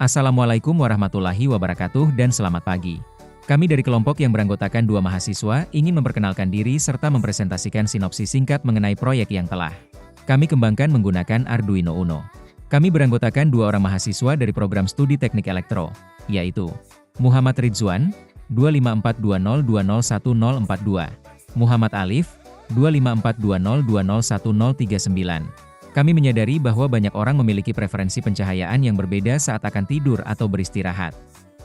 Assalamualaikum warahmatullahi wabarakatuh dan selamat pagi. Kami dari kelompok yang beranggotakan 2 mahasiswa ingin memperkenalkan diri serta mempresentasikan sinopsis singkat mengenai proyek yang telah kami kembangkan menggunakan Arduino Uno. Kami beranggotakan 2 orang mahasiswa dari program studi teknik elektro, yaitu Muhammad Ridzuan, 25420201042, Muhammad Alif, 25420201039. Kami menyadari bahwa banyak orang memiliki preferensi pencahayaan yang berbeda saat akan tidur atau beristirahat.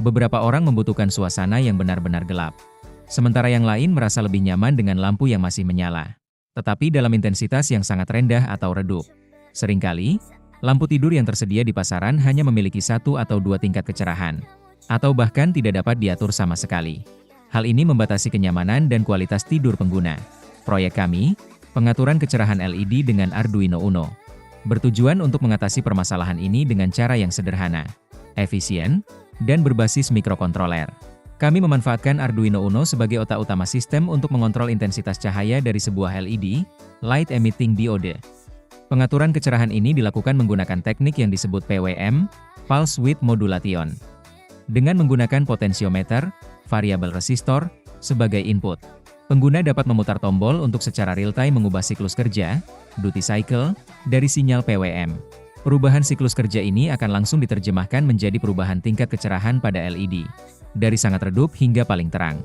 Beberapa orang membutuhkan suasana yang benar-benar gelap. Sementara yang lain merasa lebih nyaman dengan lampu yang masih menyala, tetapi dalam intensitas yang sangat rendah atau redup. Seringkali, lampu tidur yang tersedia di pasaran hanya memiliki 1 atau 2 tingkat kecerahan, atau bahkan tidak dapat diatur sama sekali. Hal ini membatasi kenyamanan dan kualitas tidur pengguna. Proyek kami, pengaturan kecerahan LED dengan Arduino Uno, bertujuan untuk mengatasi permasalahan ini dengan cara yang sederhana, efisien, dan berbasis mikrokontroler. Kami memanfaatkan Arduino Uno sebagai otak utama sistem untuk mengontrol intensitas cahaya dari sebuah LED, Light Emitting Diode. Pengaturan kecerahan ini dilakukan menggunakan teknik yang disebut PWM, Pulse Width Modulation. Dengan menggunakan potensiometer, variabel resistor, sebagai input, pengguna dapat memutar tombol untuk secara real-time mengubah siklus kerja, duty cycle, dari sinyal PWM. Perubahan siklus kerja ini akan langsung diterjemahkan menjadi perubahan tingkat kecerahan pada LED, dari sangat redup hingga paling terang.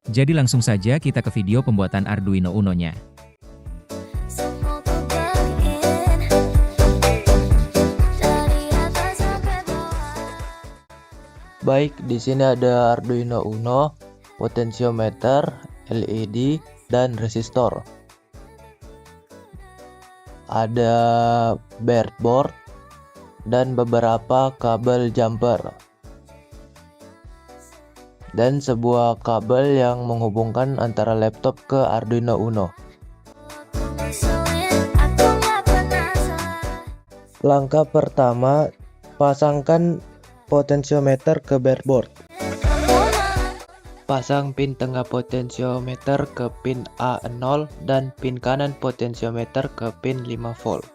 Jadi langsung saja kita ke video pembuatan Arduino Uno-nya. Baik, di sini ada Arduino Uno, potensiometer, LED, dan resistor. Ada breadboard dan beberapa kabel jumper. Dan sebuah kabel yang menghubungkan antara laptop ke Arduino Uno. Langkah pertama, pasangkan potensiometer ke breadboard. Pasang pin tengah potensiometer ke pin A0 dan pin kanan potensiometer ke pin 5 volt.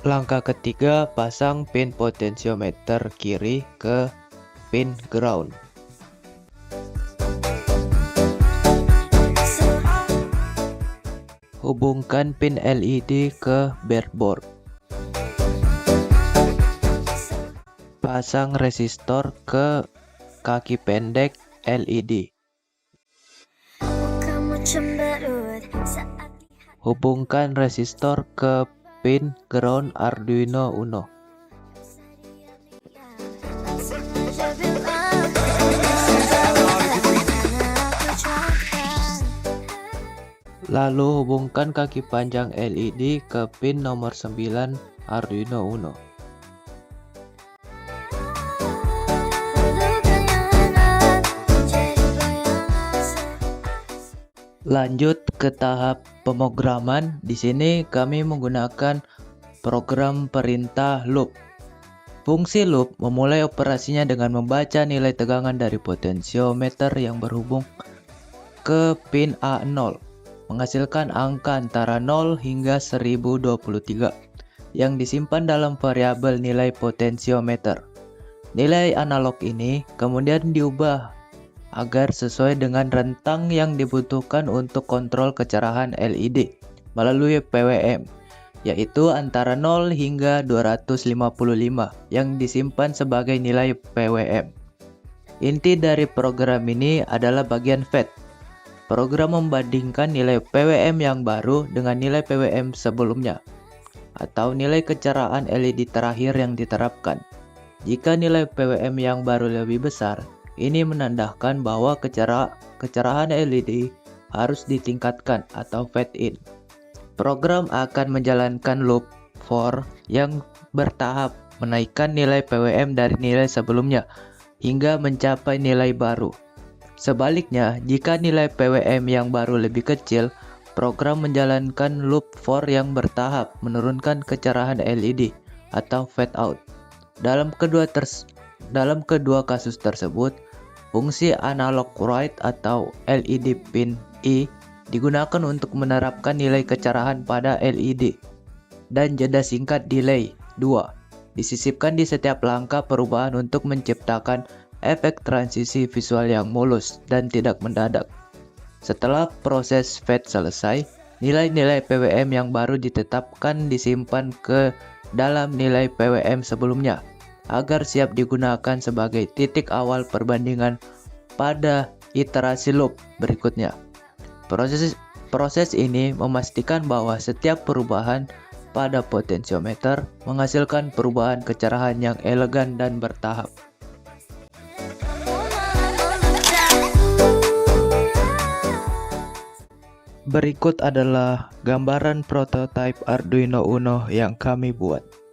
Langkah ketiga, pasang pin potensiometer kiri ke pin ground. Hubungkan pin LED ke breadboard. Pasang resistor ke kaki pendek LED. Hubungkan resistor ke pin ground Arduino Uno. Lalu hubungkan kaki panjang LED ke pin nomor 9 Arduino Uno. Lanjut ke tahap pemrograman. Di sini kami menggunakan program perintah loop. Fungsi loop memulai operasinya dengan membaca nilai tegangan dari potensiometer yang berhubung ke pin A0, menghasilkan angka antara 0 hingga 1023 yang disimpan dalam variabel nilai potensiometer. Nilai analog ini kemudian diubah agar sesuai dengan rentang yang dibutuhkan untuk kontrol kecerahan LED melalui PWM, yaitu antara 0 hingga 255 yang disimpan sebagai nilai PWM. Inti dari program ini adalah bagian FET. Program membandingkan nilai PWM yang baru dengan nilai PWM sebelumnya, atau nilai kecerahan LED terakhir yang diterapkan. Jika nilai PWM yang baru lebih besar, ini menandakan bahwa kecerahan LED harus ditingkatkan atau fade in. Program akan menjalankan loop for yang bertahap menaikkan nilai PWM dari nilai sebelumnya hingga mencapai nilai baru. Sebaliknya, jika nilai PWM yang baru lebih kecil, program menjalankan loop for yang bertahap menurunkan kecerahan LED atau fade out. Dalam kedua kasus tersebut, Fungsi analog write atau LED pin E digunakan untuk menerapkan nilai kecerahan pada LED, dan jeda singkat delay 2 disisipkan di setiap langkah perubahan untuk menciptakan efek transisi visual yang mulus dan tidak mendadak. Setelah proses fade selesai, nilai-nilai PWM yang baru ditetapkan disimpan ke dalam nilai PWM sebelumnya agar siap digunakan sebagai titik awal perbandingan pada iterasi loop berikutnya. Proses ini memastikan bahwa setiap perubahan pada potensiometer menghasilkan perubahan kecerahan yang elegan dan bertahap. Berikut adalah gambaran prototipe Arduino Uno yang kami buat.